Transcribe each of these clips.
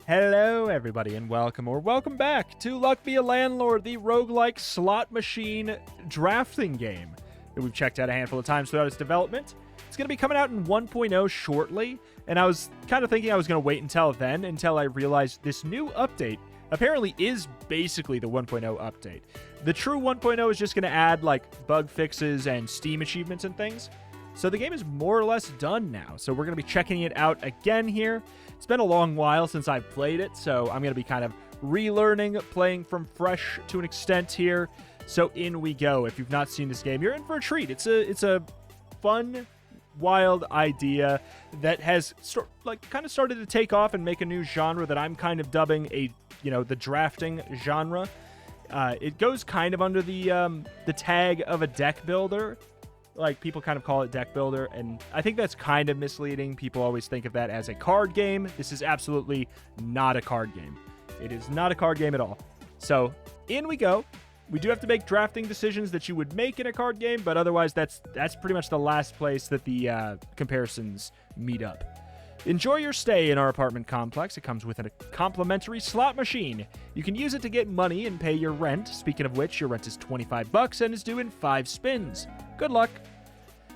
Hello, everybody, and welcome back to Luck Be a Landlord, the roguelike slot machine drafting game that we've checked out a handful of times throughout its development. It's going to be coming out in 1.0 shortly, and I was kind of thinking I was going to wait until then, until I realized this new update apparently is basically the 1.0 update. The true 1.0 is just going to add, like, bug fixes and Steam achievements and things. So the game is more or less done now, so we're going to be checking it out again here. It's been a long while since I've played it, so I'm going to be kind of relearning, playing from fresh to an extent here. So in we go. If you've not seen this game, you're in for a treat. It's a fun, wild idea that has kind of started to take off and make a new genre that I'm kind of dubbing the drafting genre. It goes kind of under the tag of a deck builder. Like, people kind of call it deck builder, and I think that's kind of misleading. People always think of that as a card game. This is absolutely not a card game. It is not a card game at all. So, in we go. We do have to make drafting decisions that you would make in a card game, but otherwise that's pretty much the last place that the comparisons meet up. Enjoy your stay in our apartment complex. It comes with a complimentary slot machine. You can use it to get money and pay your rent. Speaking of which, your rent is $25 and is due in 5 spins. Good luck.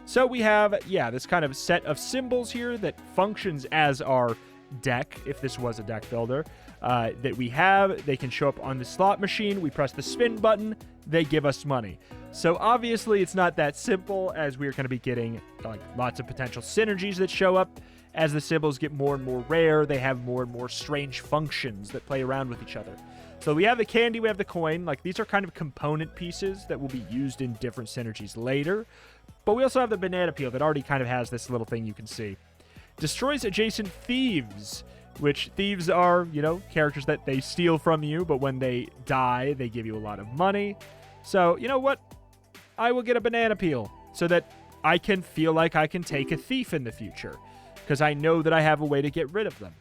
So we have, this kind of set of symbols here that functions as our deck, if this was a deck builder, that we have. They can show up on the slot machine. We press the spin button. They give us money. So obviously it's not that simple, as we're going to be getting lots of potential synergies that show up. As the symbols get more and more rare, they have more and more strange functions that play around with each other. So we have the candy, we have the coin. These are kind of component pieces that will be used in different synergies later. But we also have the banana peel that already kind of has this little thing you can see. Destroys adjacent thieves, which thieves are, characters that they steal from you, but when they die, they give you a lot of money. So, you know what? I will get a banana peel so that I can feel like I can take a thief in the future, because I know that I have a way to get rid of them.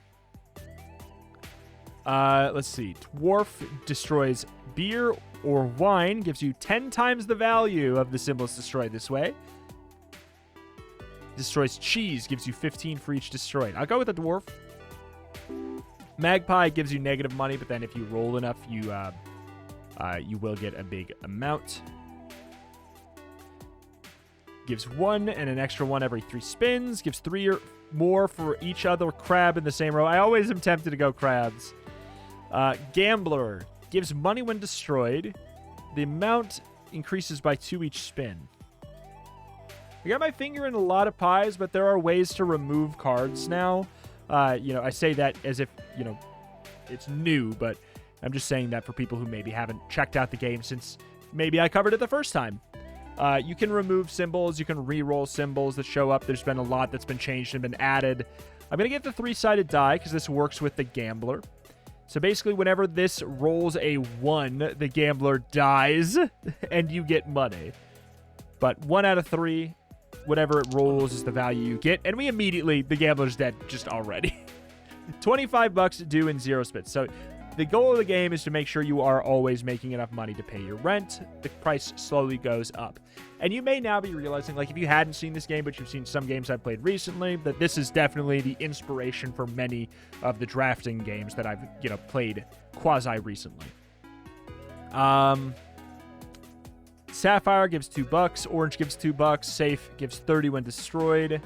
Let's see. Dwarf destroys beer or wine, gives you 10 times the value of the symbols destroyed this way. Destroys cheese, gives you 15 for each destroyed. I'll go with the dwarf. Magpie gives you negative money, but then if you roll enough, you will get a big amount. Gives 1 and an extra 1 every 3 spins. Gives 3 or more for each other crab in the same row. I always am tempted to go crabs. Gambler gives money when destroyed. The amount increases by 2 each spin. I got my finger in a lot of pies, but there are ways to remove cards now. I say that as if, it's new, but I'm just saying that for people who maybe haven't checked out the game since maybe I covered it the first time. You can remove symbols. You can re-roll symbols that show up. There's been a lot that's been changed and been added. I'm going to get the 3-sided die because this works with the gambler. So basically, whenever this rolls a 1, the gambler dies and you get money. But 1 out of 3, whatever it rolls is the value you get. And the gambler's dead just already. $25 due in 0 spins. So the goal of the game is to make sure you are always making enough money to pay your rent. The price slowly goes up. And you may now be realizing, if you hadn't seen this game, but you've seen some games I've played recently, that this is definitely the inspiration for many of the drafting games that I've, played quasi-recently. Sapphire gives $2. Orange gives $2. Safe gives 30 when destroyed.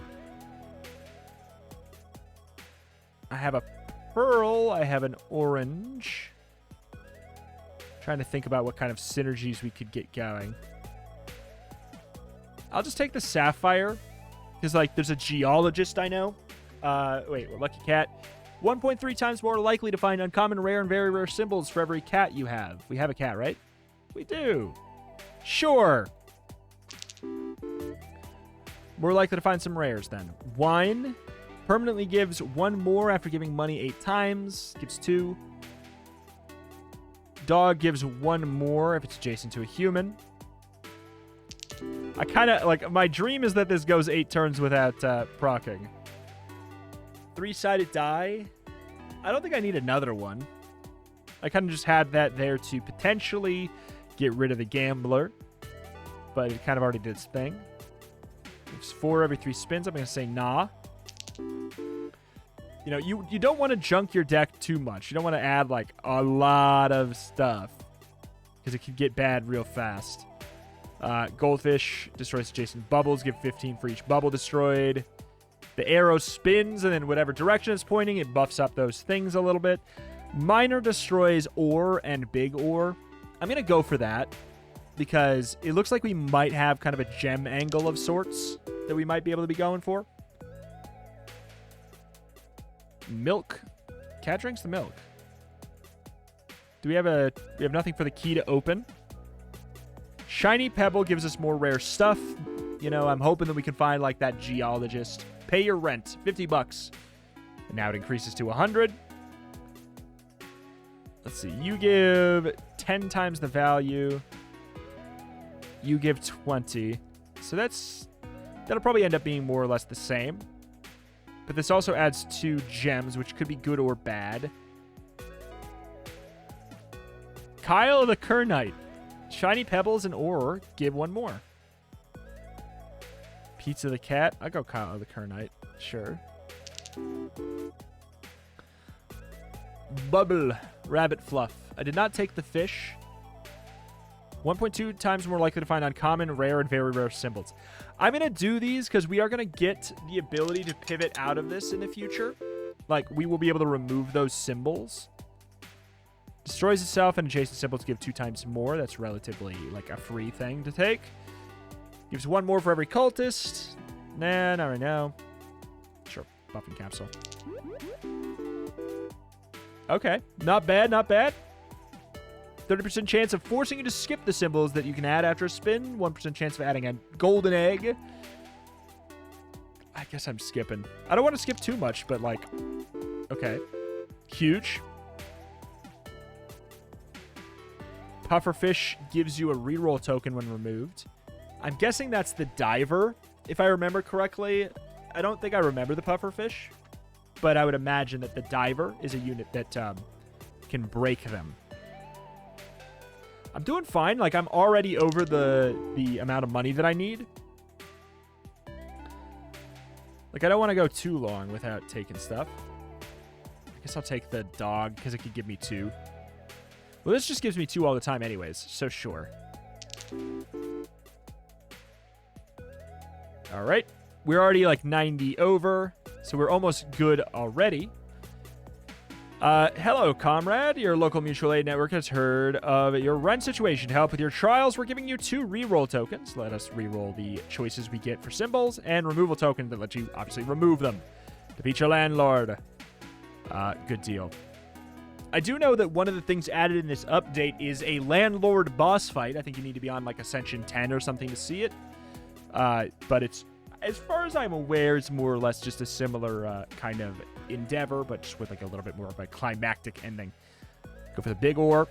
I have a pearl. I have an orange. Trying to think about what kind of synergies we could get going. I'll just take the sapphire. Because, there's a geologist I know. Lucky cat. 1.3 times more likely to find uncommon, rare, and very rare symbols for every cat you have. We have a cat, right? We do. Sure. More likely to find some rares, then. Wine. Permanently gives 1 more after giving money 8 times. Gives 2. Dog gives 1 more if it's adjacent to a human. I kind of, my dream is that this goes 8 turns without proccing. 3-sided die. I don't think I need another one. I kind of just had that there to potentially get rid of the gambler. But it kind of already did its thing. Gives 4 every 3 spins. I'm going to say nah. You know, you don't want to junk your deck too much. You don't want to add, like, a lot of stuff. Because it can get bad real fast. Goldfish destroys adjacent bubbles. Give 15 for each bubble destroyed. The arrow spins, and then whatever direction it's pointing, it buffs up those things a little bit. Miner destroys ore and big ore. I'm going to go for that. Because it looks like we might have kind of a gem angle of sorts that we might be able to be going for. Milk. Cat drinks the milk. Do we have we have nothing for the key to open. Shiny Pebble gives us more rare stuff. You know, I'm hoping that we can find like that geologist. Pay your rent, $50. And now it increases to 100. Let's see. You give 10 times the value. You give 20. So that'll probably end up being more or less the same. But this also adds 2 gems, which could be good or bad. Kyle the Kernite. Shiny Pebbles and ore. Give 1 more. Pizza the Cat. I'll go Kyle the Kernite. Sure. Bubble. Rabbit Fluff. I did not take the fish. 1.2 times more likely to find uncommon, rare, and very rare symbols. I'm going to do these because we are going to get the ability to pivot out of this in the future. Like, we will be able to remove those symbols. Destroys itself, and adjacent symbols give 2 times more. That's relatively, like, a free thing to take. Gives 1 more for every cultist. Nah, not right now. Sure, buffing capsule. Okay, not bad, not bad. 30% chance of forcing you to skip the symbols that you can add after a spin. 1% chance of adding a golden egg. I guess I'm skipping. I don't want to skip too much, but like... Okay. Huge. Pufferfish gives you a reroll token when removed. I'm guessing that's the diver, if I remember correctly. I don't think I remember the pufferfish, but I would imagine that the diver is a unit that can break them. I'm doing fine. Like, I'm already over the amount of money that I need. Like, I don't want to go too long without taking stuff. I guess I'll take the dog because it could give me 2. Well, this just gives me 2 all the time anyways, so sure. All right. We're already like 90 over, so we're almost good already. Hello, comrade. Your local mutual aid network has heard of your rent situation. To help with your trials, we're giving you 2 reroll tokens. Let us reroll the choices we get for symbols, and removal tokens that let you obviously remove them. Defeat your landlord. Good deal. I do know that one of the things added in this update is a landlord boss fight. I think you need to be on like Ascension 10 or something to see it. But it's, as far as I'm aware, it's more or less just a similar kind of endeavor, but just with like a little bit more of a climactic ending. Go for the big ore.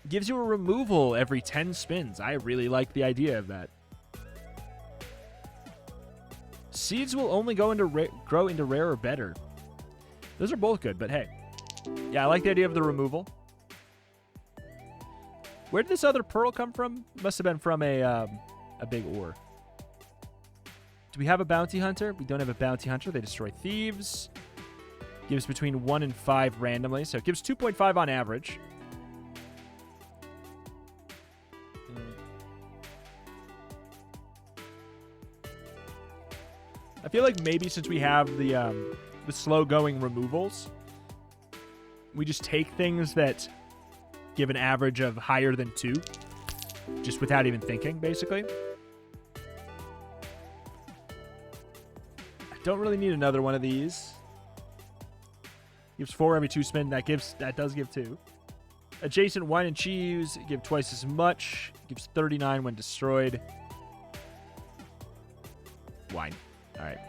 Gives you a removal every 10 spins. I really like the idea of that. Seeds will only grow into rare or better. Those are both good, but hey. Yeah, I like the idea of the removal. Where did this other pearl come from? Must have been from a big ore. Do we have a bounty hunter? We don't have a bounty hunter. They destroy thieves. Gives between 1 and 5 randomly. So it gives 2.5 on average. I feel like maybe since we have the slow-going removals, we just take things that give an average of higher than 2, just without even thinking, basically. I don't really need another one of these. Gives 4 every 2 spin. That does give 2. Adjacent wine and cheese give twice as much. Gives 39 when destroyed. Wine. All right.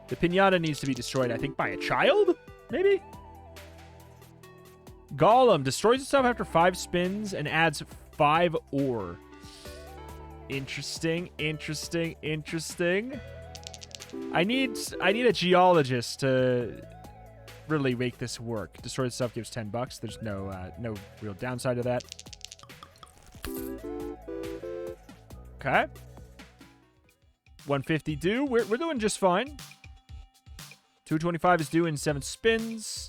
The pinata needs to be destroyed, I think, by a child? Maybe? Golem destroys itself after 5 spins and adds 5 ore. Interesting, interesting, interesting. I need a geologist to really make this work. Destroy itself gives $10. There's no real downside to that. Okay. 150 do. We're doing just fine. 225 is due in 7 spins.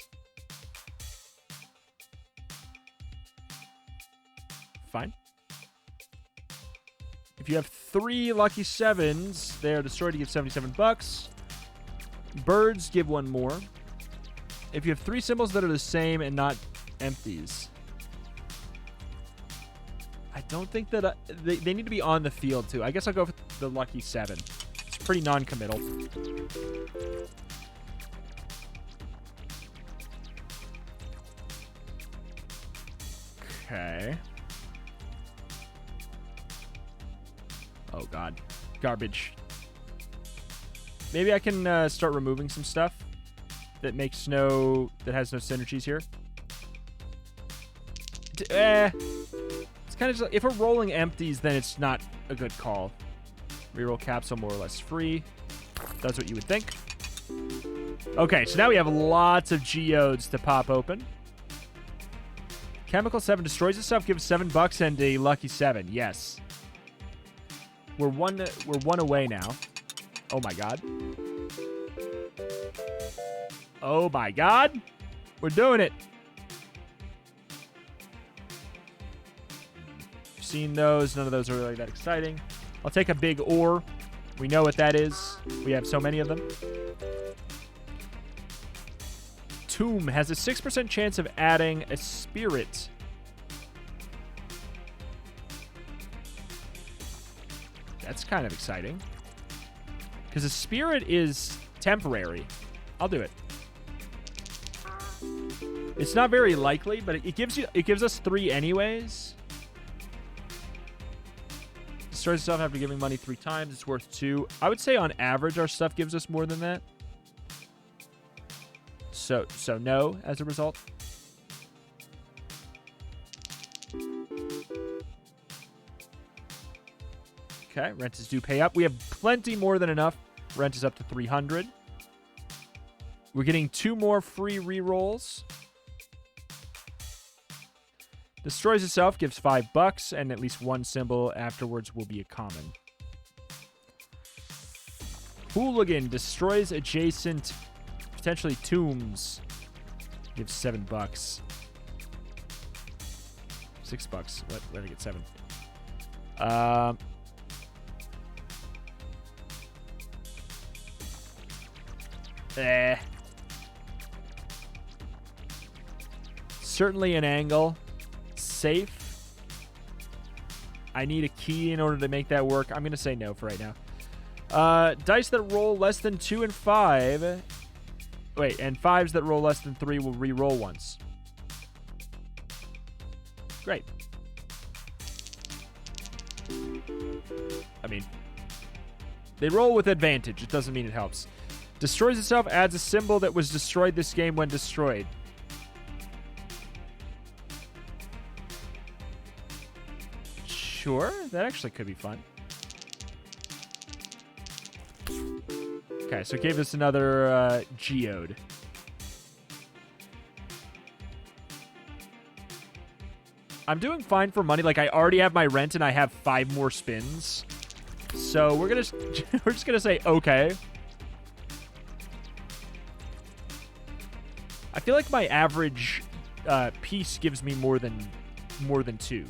Fine. If you have 3 lucky 7s, they are destroyed to give 77 bucks. Birds give 1 more. If you have 3 symbols that are the same and not empties. I don't think that... they need to be on the field, too. I guess I'll go with the lucky 7. It's pretty non-committal. Okay. Oh, God. Garbage. Maybe I can start removing some stuff that has no synergies here. It's kind of just, if we're rolling empties, then it's not a good call. Reroll capsule more or less free. That's what you would think. Okay, so now we have lots of geodes to pop open. Chemical 7 destroys itself, gives 7 bucks and a lucky 7. Yes. We're one away now. Oh my god. Oh my god. We're doing it. Seen those. None of those are really that exciting. I'll take a big ore. We know what that is. We have so many of them. Tomb has a 6% chance of adding a spirit. That's kind of exciting. Because a spirit is temporary. I'll do it. It's not very likely, but it gives us 3 anyways. Destroys itself after giving money 3 times. It's worth 2. I would say on average our stuff gives us more than that. So no as a result. Okay, rent is due pay up. We have plenty more than enough. Rent is up to 300. We're getting 2 more free rerolls. Destroys itself, gives 5 bucks, and at least 1 symbol afterwards will be a common. Hooligan destroys adjacent, potentially tombs. Gives 7 bucks. 6 bucks. Where did I get 7? Certainly an angle. Safe. I need a key in order to make that work. I'm going to say no for right now. Dice that roll less than 2 and 5. Wait, and 5s that roll less than 3 will re-roll once. Great. I mean, they roll with advantage. It doesn't mean it helps. Destroys itself, adds a symbol that was destroyed this game when destroyed. Sure, that actually could be fun. Okay, so it gave us another geode. I'm doing fine for money. Like, I already have my rent and I have 5 more spins. So we're just gonna say okay. I feel like my average piece gives me more than 2.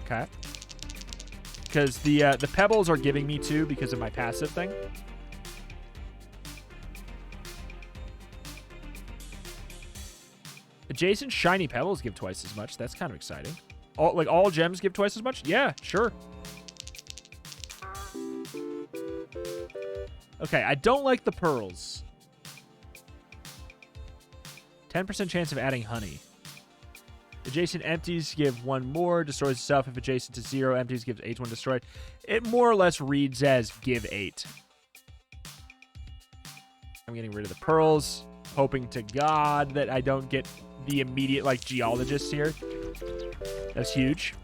Okay. Because the pebbles are giving me 2 because of my passive thing. Adjacent shiny pebbles give twice as much. That's kind of exciting. All gems give twice as much? Yeah, sure. Okay, I don't like the pearls. 10% chance of adding honey. Adjacent empties give 1 more. Destroys itself if adjacent to 0. Empties gives 8 when destroyed. It more or less reads as give 8. I'm getting rid of the pearls. Hoping to God that I don't get the immediate, like, geologist here. That's huge.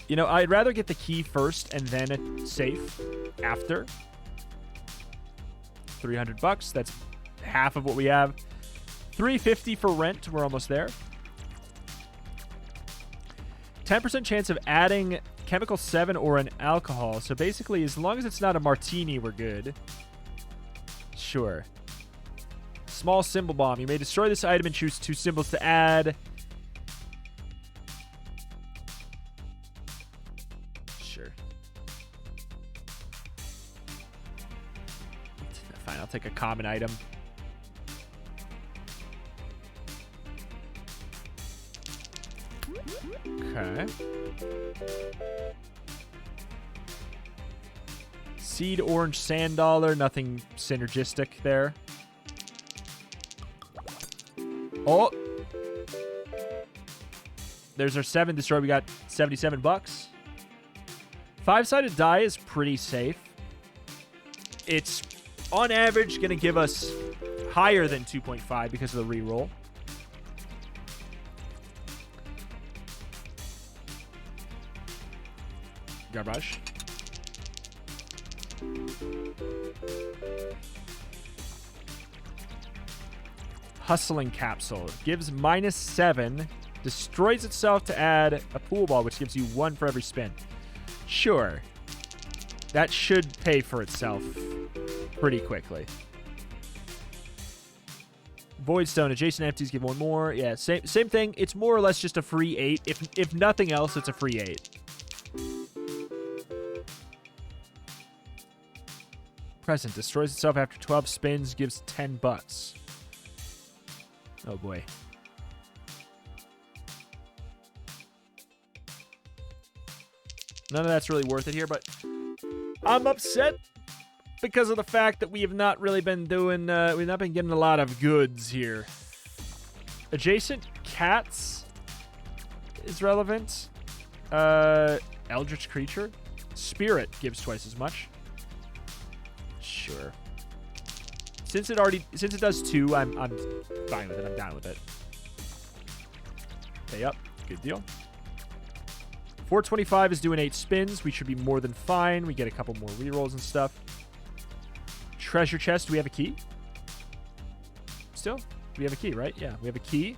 You know, I'd rather get the key first and then a safe after. 300 bucks. That's half of what we have. $3.50 for rent. We're almost there. 10% chance of adding chemical 7 or an alcohol. So basically, as long as it's not a martini, we're good. Sure. Small symbol bomb. You may destroy this item and choose 2 symbols to add. Sure. Fine, I'll take a common item. Okay. Seed orange sand dollar. Nothing synergistic there. Oh. There's our 7 destroy. We got $77. 5-sided die is pretty safe. It's, on average, going to give us higher than 2.5 because of the reroll. Garbage. Hustling capsule. Gives -7. Destroys itself to add a pool ball, which gives you 1 for every spin. Sure. That should pay for itself pretty quickly. Voidstone. Adjacent empties give 1 more. Yeah, same thing. It's more or less just a free 8. If nothing else, it's a free 8. Present. Destroys itself after 12 spins. Gives $10. Oh, boy. None of that's really worth it here, but I'm upset because of the fact that we have not really been doing, we've not been getting a lot of goods here. Adjacent cats is relevant. Eldritch creature. Spirit gives twice as much. Sure. Since it does 2, I'm fine with it. I'm down with it. Pay up. Good deal. 425 is doing 8 spins. We should be more than fine. We get a couple more rerolls and stuff. Treasure chest. Do we have a key? Still? We have a key, right? Yeah, we have a key.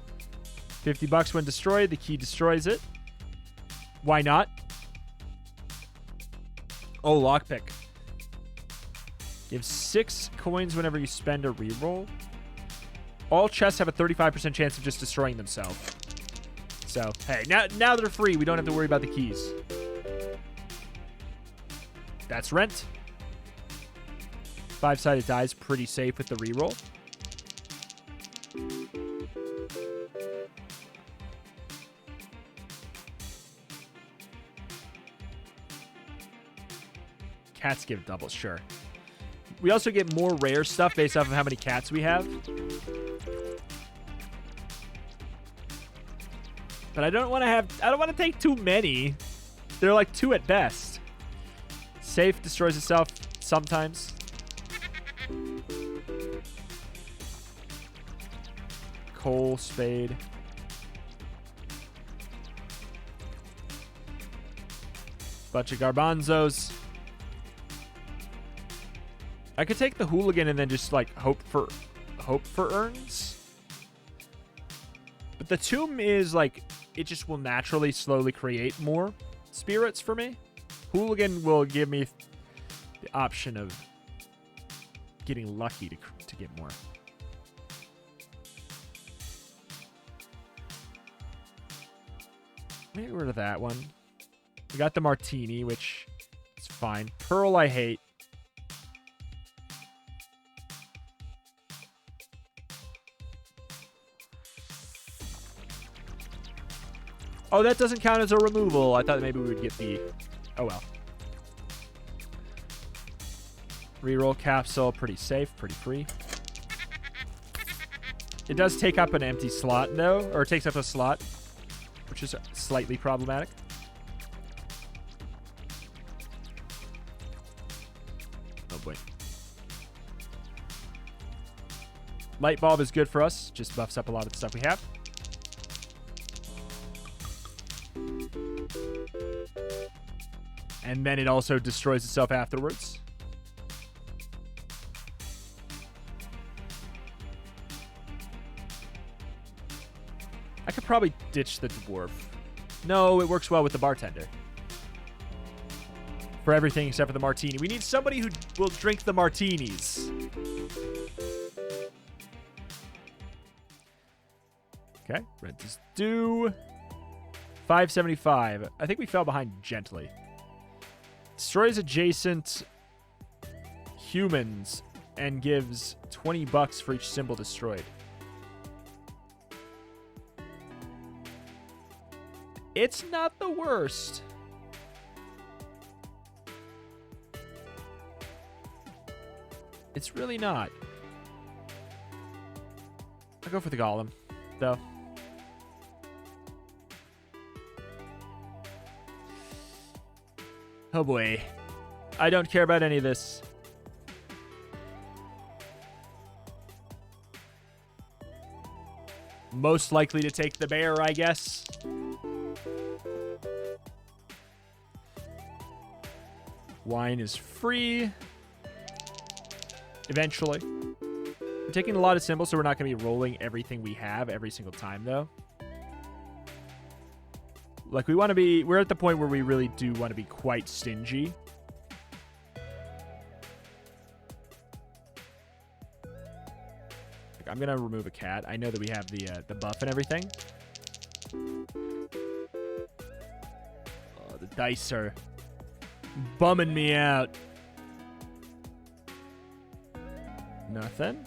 $50 when destroyed. The key destroys it. Why not? Oh, lockpick. Gives 6 coins whenever you spend a reroll. All chests have a 35% chance of just destroying themselves. So, hey, now they're free. We don't have to worry about the keys. That's rent. 5-sided die is pretty safe with the reroll. Cats give doubles, sure. We also get more rare stuff based off of how many cats we have. But I don't want to take too many. They're like 2 at best. Safe destroys itself sometimes. Coal, spade. Bunch of garbanzos. I could take the hooligan and then just like hope for urns. But the tomb is like, it just will naturally slowly create more spirits for me. Hooligan will give me the option of getting lucky to get more. Maybe we're to that one. We got the martini, which is fine. Pearl I hate. Oh, that doesn't count as a removal. I thought maybe we would get the... Oh, well. Reroll capsule. Pretty safe. Pretty free. It does take up an empty slot, though. Or it takes up a slot, which is slightly problematic. Oh, boy. Light bulb is good for us. Just buffs up a lot of the stuff we have. And then it also destroys itself afterwards. could probably ditch the dwarf. No, it works well with the bartender. For everything except for the martini. We need somebody who will drink the martinis. Okay, rent is due. 575. I think we fell behind gently. Destroys adjacent humans and gives $20 for each symbol destroyed. It's not the worst. It's really not. I'll go for the golem, though. Oh boy. I don't care about any of this. Most likely to take the bear, I guess. Wine is free. Eventually. We're taking a lot of symbols, so we're not going to be rolling everything we have every single time, though. Like, we want to be... We're at the point where we really do want to be quite stingy. Like, I'm going to remove a cat. I know that we have the buff and everything. Oh, the dice are bumming me out. Nothing.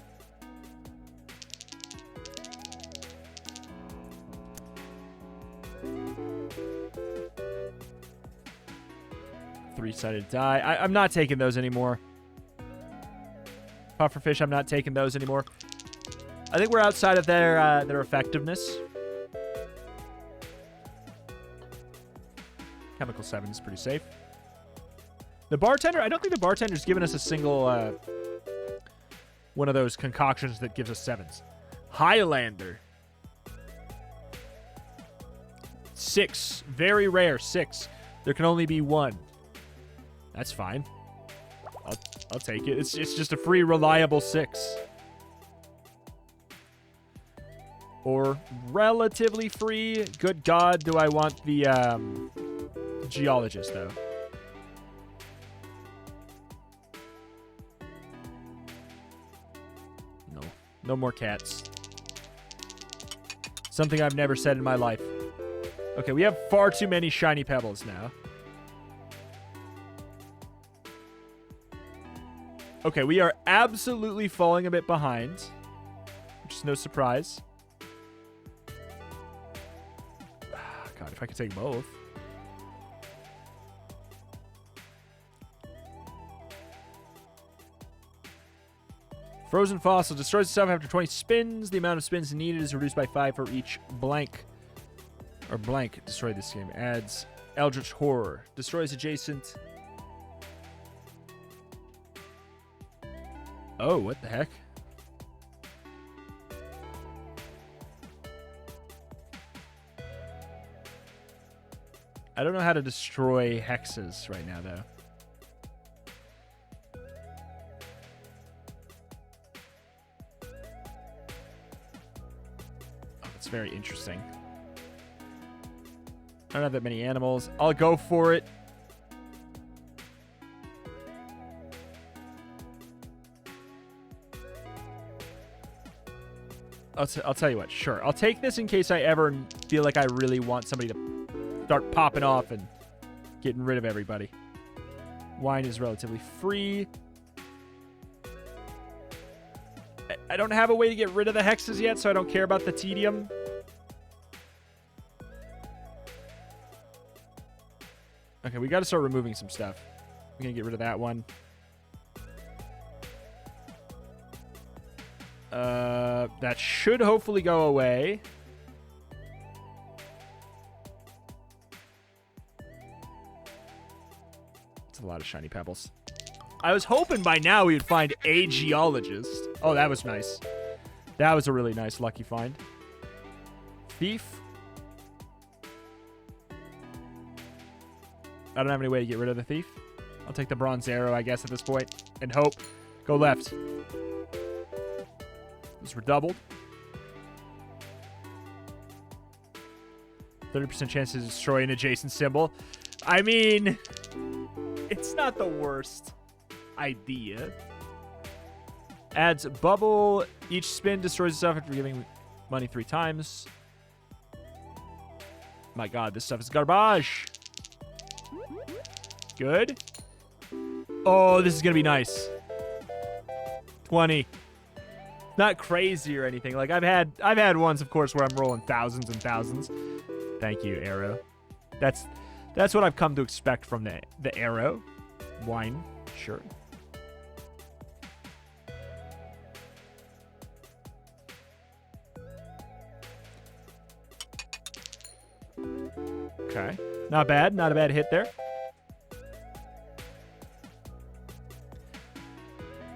Three-sided die. I'm not taking those anymore. Pufferfish, I'm not taking those anymore. I think we're outside of their effectiveness. Chemical 7 is pretty safe. The bartender, I don't think the bartender's given us a single one of those concoctions that gives us 7s. Highlander. 6. Very rare. 6. There can only be 1. That's fine. I'll take it. It's just a free, reliable 6. Or relatively free. Good God, do I want the geologist, though. No. No more cats. Something I've never said in my life. Okay, we have far too many shiny pebbles now. Okay, we are absolutely falling a bit behind. Which is no surprise. God, if I could take both. Frozen Fossil destroys itself after 20 spins. The amount of spins needed is reduced by 5 for each blank. Or blank. Destroy this game. Adds Eldritch Horror. Destroys adjacent. Oh, what the heck? I don't know how to destroy hexes right now, though. Oh, that's very interesting. I don't have that many animals. I'll go for it. I'll tell you what. Sure. I'll take this in case I ever feel like I really want somebody to start popping off and getting rid of everybody. Wine is relatively free. I don't have a way to get rid of the hexes yet, so I don't care about the tedium. Okay, we got to start removing some stuff. We're going to get rid of that one. That should hopefully go away. It's a lot of shiny pebbles. I was hoping by now we would find a geologist. Oh, that was nice. That was a really nice lucky find. Thief. I don't have any way to get rid of the thief. I'll take the bronze arrow, I guess, at this point. And hope. Go left. Those were doubled. 30% chance to destroy an adjacent symbol. I mean, it's not the worst idea. Adds bubble. Each spin destroys itself after giving money 3 times. My god, this stuff is garbage. Good. Oh, this is gonna be nice. 20. Not crazy or anything. Like I've had ones, of course, where I'm rolling thousands and thousands. Thank you, Arrow. That's what I've come to expect from the Arrow. Wine, sure. Okay. Not bad. Not a bad hit there.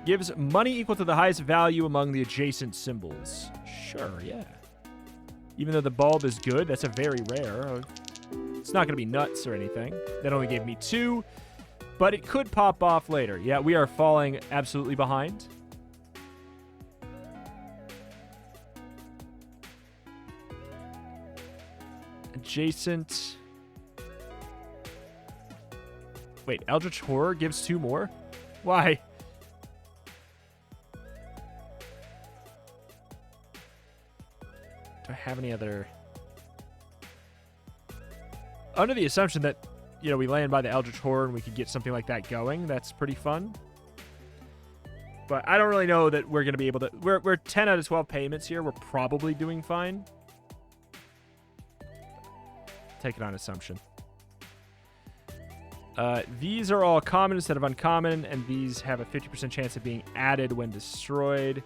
Gives money equal to the highest value among the adjacent symbols. Sure, yeah. Even though the bulb is good, that's a very rare. It's not going to be nuts or anything. That only gave me 2, but it could pop off later. Yeah, we are falling absolutely behind. Adjacent. Wait, Eldritch Horror gives 2 more? Why? Do I have any other... Under the assumption that, you know, we land by the Eldritch Horror and we could get something like that going, that's pretty fun. But I don't really know that we're going to be able to... We're 10 out of 12 payments here. We're probably doing fine. Take it on assumption. These are all common instead of uncommon, and these have a 50% chance of being added when destroyed.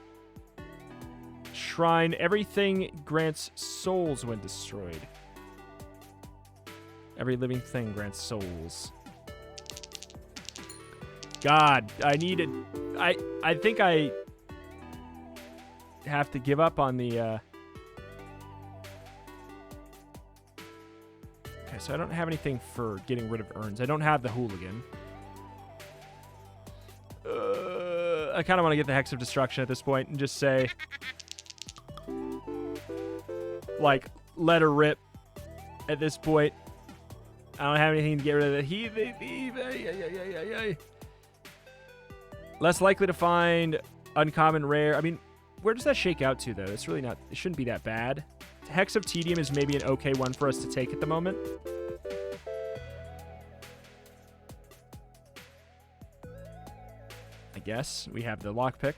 Shrine. Everything grants souls when destroyed. Every living thing grants souls. God, I needed... I think I have to give up on the... Okay, so I don't have anything for getting rid of urns. I don't have the hooligan. I kind of want to get the Hex of Destruction at this point and just say... Like, let her rip at this point. I don't have anything to get rid of the less likely to find uncommon rare. I mean, where does that shake out to, though? It's really not... It shouldn't be that bad. Hex of Tedium is maybe an okay one for us to take at the moment. I guess. We have the lockpick.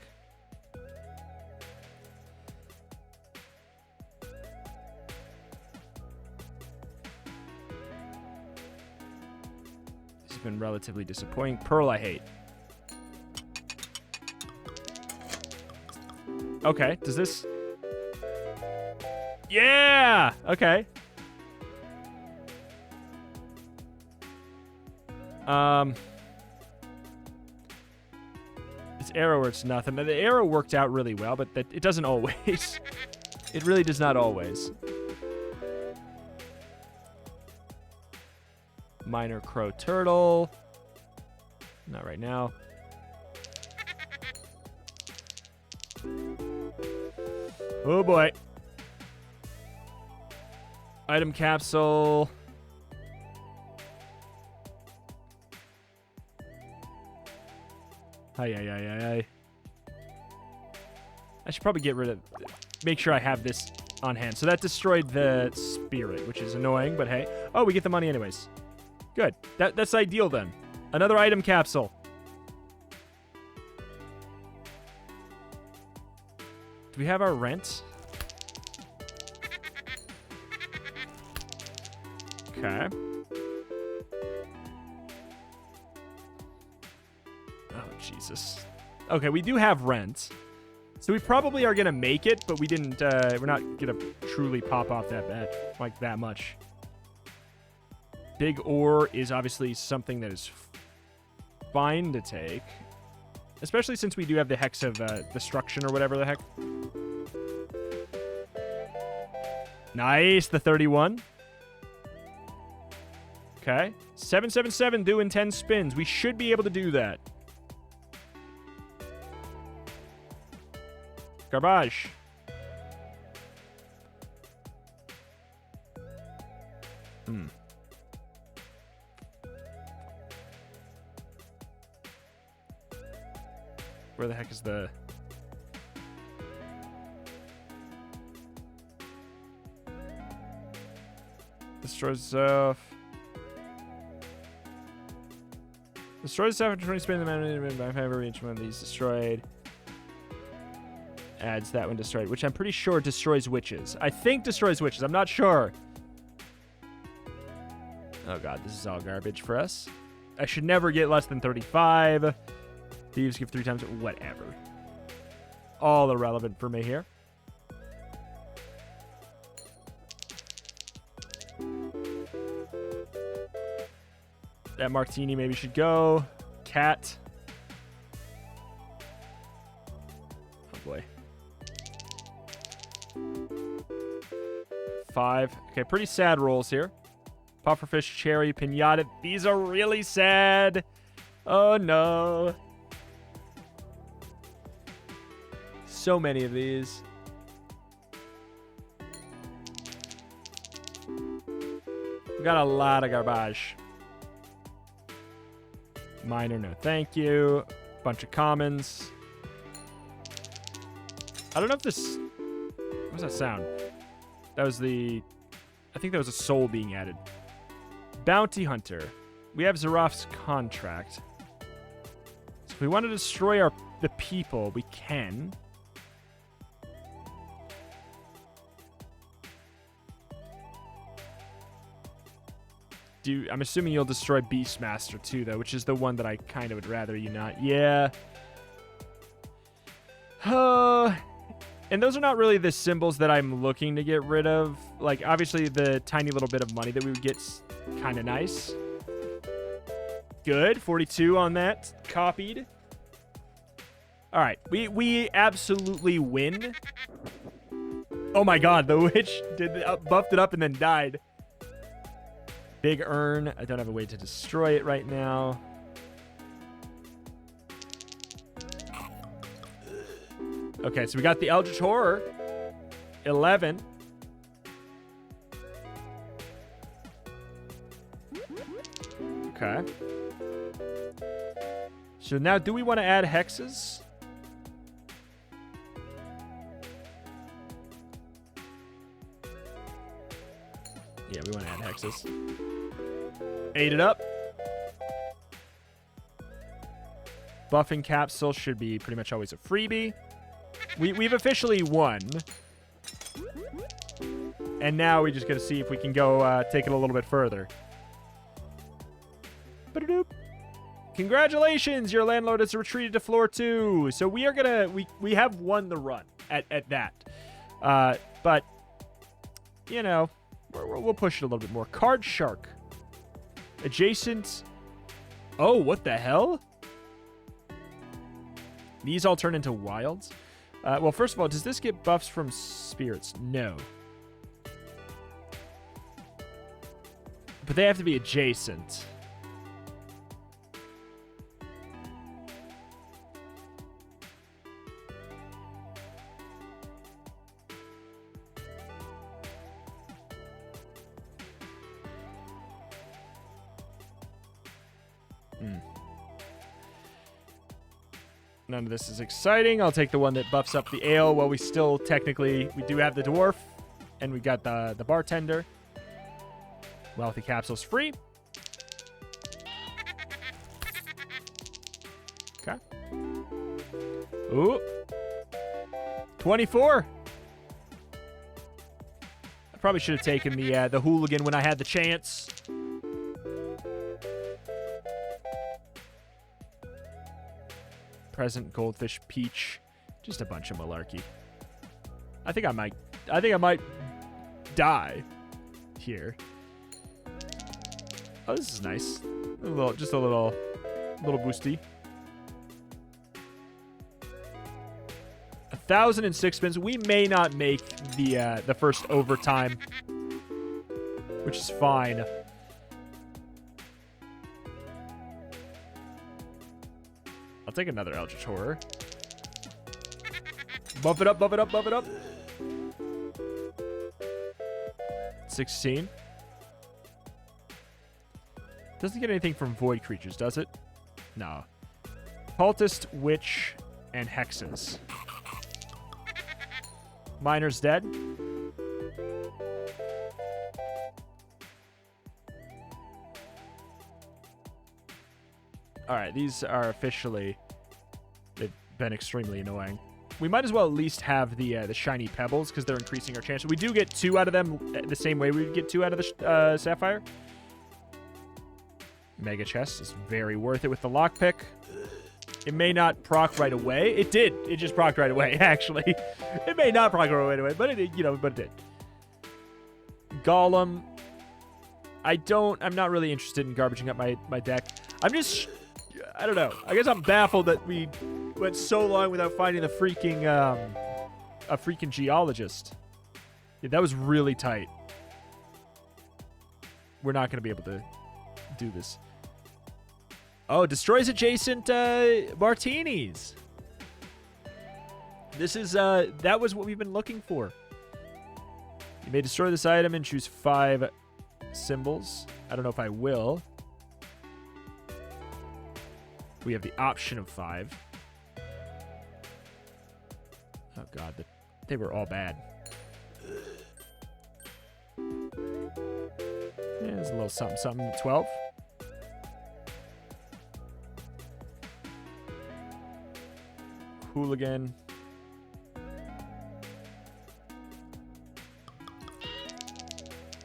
This has been relatively disappointing. Pearl I hate. Okay, does this... Yeah! Okay. It's arrow or it's nothing. The arrow worked out really well, but it doesn't always. It really does not always. Minor crow turtle. Not right now. Oh boy. Item capsule. I should probably get rid of... Make sure I have this on hand. So that destroyed the spirit, which is annoying, but hey. Oh, we get the money anyways. Good. That's ideal then. Another item capsule. Do we have our rent? Okay. Oh, Jesus. Okay, we do have rent. So we probably are going to make it, but we didn't, we're not going to truly pop off that bad, like that much. Big ore is obviously something that is fine to take. Especially since we do have the Hex of Destruction or whatever the heck. Nice, the 31. Okay. 777 doing 10 spins. We should be able to do that. Garbage. Where the heck is the... Destroys stuff. Destroys stuff after 20 spin the man however each one of these destroyed. Adds that one destroyed, which I'm pretty sure destroys witches. I think destroys witches. I'm not sure. Oh god, this is all garbage for us. I should never get less than 35. Thieves give 3 times. Whatever. All irrelevant for me here. That martini maybe should go. Cat. Oh boy. 5. Okay, pretty sad rolls here. Pufferfish, cherry, pinata. These are really sad. Oh no. So many of these. We got a lot of garbage. Minor, no thank you. Bunch of commons. I don't know if this... What was that sound? That was the... I think that was a soul being added. Bounty Hunter. We have Zaraf's contract. So if we want to destroy the people, we can. I'm assuming you'll destroy Beastmaster too, though, which is the one that I kind of would rather you not. Yeah. And those are not really the symbols that I'm looking to get rid of. Like, obviously, the tiny little bit of money that we would get's kind of nice. Good. 42 on that. Copied. All right. We absolutely win. Oh, my God. The witch buffed it up and then died. Big urn. I don't have a way to destroy it right now. Okay, so we got the Eldritch Horror. 11. Okay. So now, do we want to add hexes? Yeah, we want to add hexes. 8 it up. Buffing capsule should be pretty much always a freebie. We've officially won. And now we just got to see if we can go take it a little bit further. Ba-da-doop. Congratulations, your landlord has retreated to floor 2. So we are gonna we have won the run at that. But you know, we'll push it a little bit more. Card Shark. Adjacent. Oh, what the hell? These all turn into wilds. Well, first of all, does this get buffs from spirits? No. But they have to be adjacent. None of this is exciting. I'll take the one that buffs up the ale while we still technically... We do have the dwarf, and we got the bartender. Wealthy capsules free. Okay. Ooh. 24. I probably should have taken the hooligan when I had the chance. Present, goldfish, peach, just a bunch of malarkey. I think I might die here. Oh, this is nice. Just a little boosty. 1,006 spins. We may not make the first overtime, which is fine. I'll take another Eldritch Horror. Buff it up, buff it up, buff it up. 16. Doesn't get anything from void creatures, does it? No. Cultist, Witch, and hexes. Miner's dead. All right, these are officially... They've been extremely annoying. We might as well at least have the shiny pebbles because they're increasing our chances. We do get 2 out of them the same way we would get 2 out of the sapphire. Mega chest is very worth it with the lockpick. It may not proc right away. It did. It just procced right away, actually. It may not proc right away, but it did, but it did. Golem. I'm not really interested in garbaging up my deck. I don't know. I guess I'm baffled that we went so long without finding the freaking, a freaking geologist. Yeah, that was really tight. We're not going to be able to do this. Oh, destroys adjacent martinis. This is, that was what we've been looking for. You may destroy this item and choose 5 symbols. I don't know if I will. We have the option of 5. Oh, God. They were all bad. Yeah, there's a little something, something. 12. Hooligan.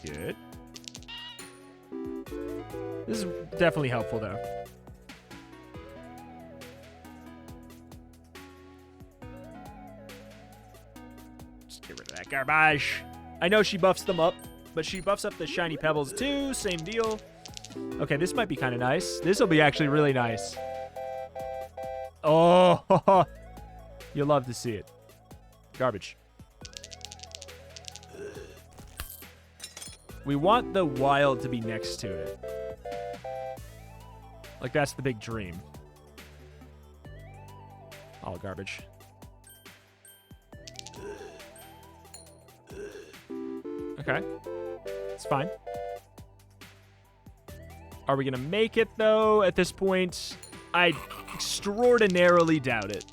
Good. This is definitely helpful, though. Just get rid of that garbage. I know she buffs them up, but she buffs up the shiny pebbles, too. Same deal. Okay, this might be kind of nice. This will be actually really nice. Oh, you'll love to see it. Garbage. We want the wild to be next to it. Like, that's the big dream. All garbage. Okay. It's fine. Are we going to make it, though, at this point? I extraordinarily doubt it.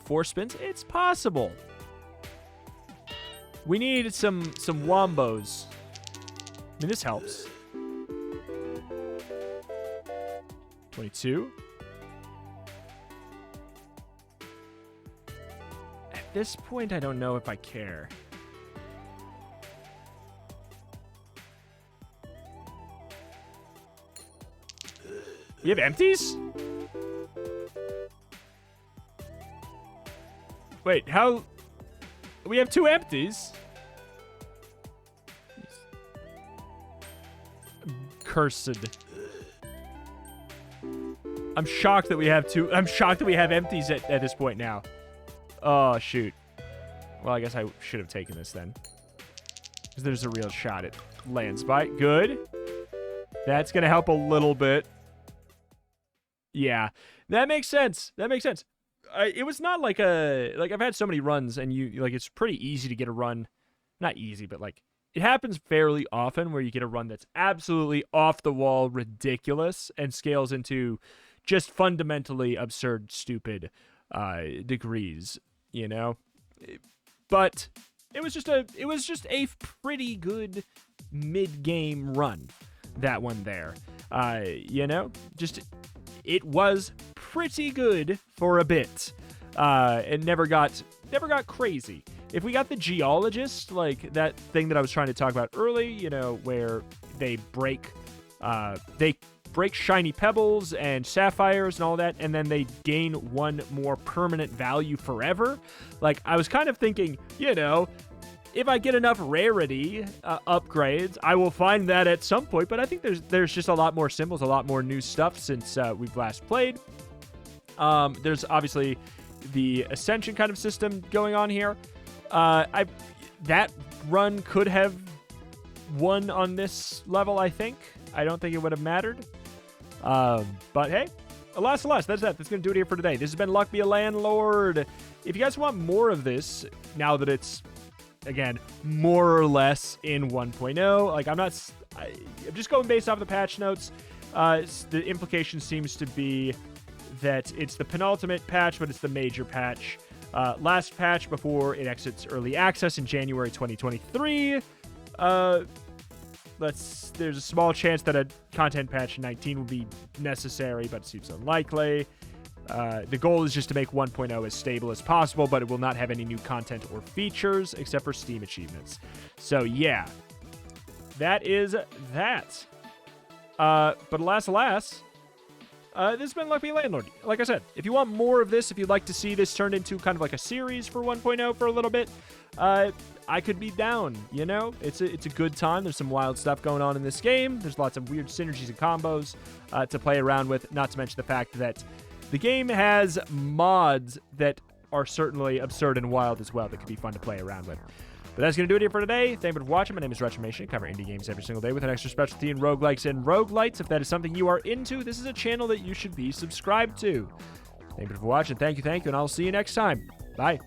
Four spins? It's possible. We need some wombos. I mean, this helps. 22. At this point, I don't know if I care. We have empties? Wait, how... We have 2 empties? Cursed. I'm shocked that we have 2... I'm shocked that we have empties at this point now. Oh, shoot. Well, I guess I should have taken this then. Because there's a real shot at lands by. Good. That's going to help a little bit. Yeah. That makes sense. That makes sense. It was not like a... Like, I've had so many runs, and it's pretty easy to get a run. Not easy, but, like, it happens fairly often where you get a run that's absolutely off-the-wall ridiculous and scales into just fundamentally absurd, stupid degrees, you know? But it was just a pretty good mid-game run, that one there. You know? It was pretty good for a bit. It never got crazy. If we got the geologist, like that thing that I was trying to talk about early, you know, where they break shiny pebbles and sapphires and all that, and then they gain 1 more permanent value forever. Like, I was kind of thinking, you know, if I get enough rarity upgrades, I will find that at some point. But I think there's just a lot more symbols, a lot more new stuff since we've last played. There's obviously the Ascension kind of system going on here. That run could have won on this level, I think. I don't think it would have mattered. But hey, alas, that's that. That's going to do it here for today. This has been Luck Be a Landlord. If you guys want more of this, now that it's, again, more or less in 1.0, like, I'm just going based off the patch notes. The implication seems to be that it's the penultimate patch, but it's the major patch. Last patch before it exits early access in January 2023. There's a small chance that a content patch 19 will be necessary, but it seems unlikely. The goal is just to make 1.0 as stable as possible, but it will not have any new content or features except for Steam achievements. So yeah, that is that. But alas, this has been Luck Be Landlord. Like I said, if you want more of this, if you'd like to see this turned into kind of like a series for 1.0 for a little bit, I could be down, you know? It's a good time. There's some wild stuff going on in this game. There's lots of weird synergies and combos to play around with, not to mention the fact that the game has mods that are certainly absurd and wild as well that could be fun to play around with. But that's going to do it here for today. Thank you for watching. My name is Retromation. I cover indie games every single day with an extra specialty in roguelikes and roguelites. If that is something you are into, this is a channel that you should be subscribed to. Thank you for watching. Thank you, and I'll see you next time. Bye.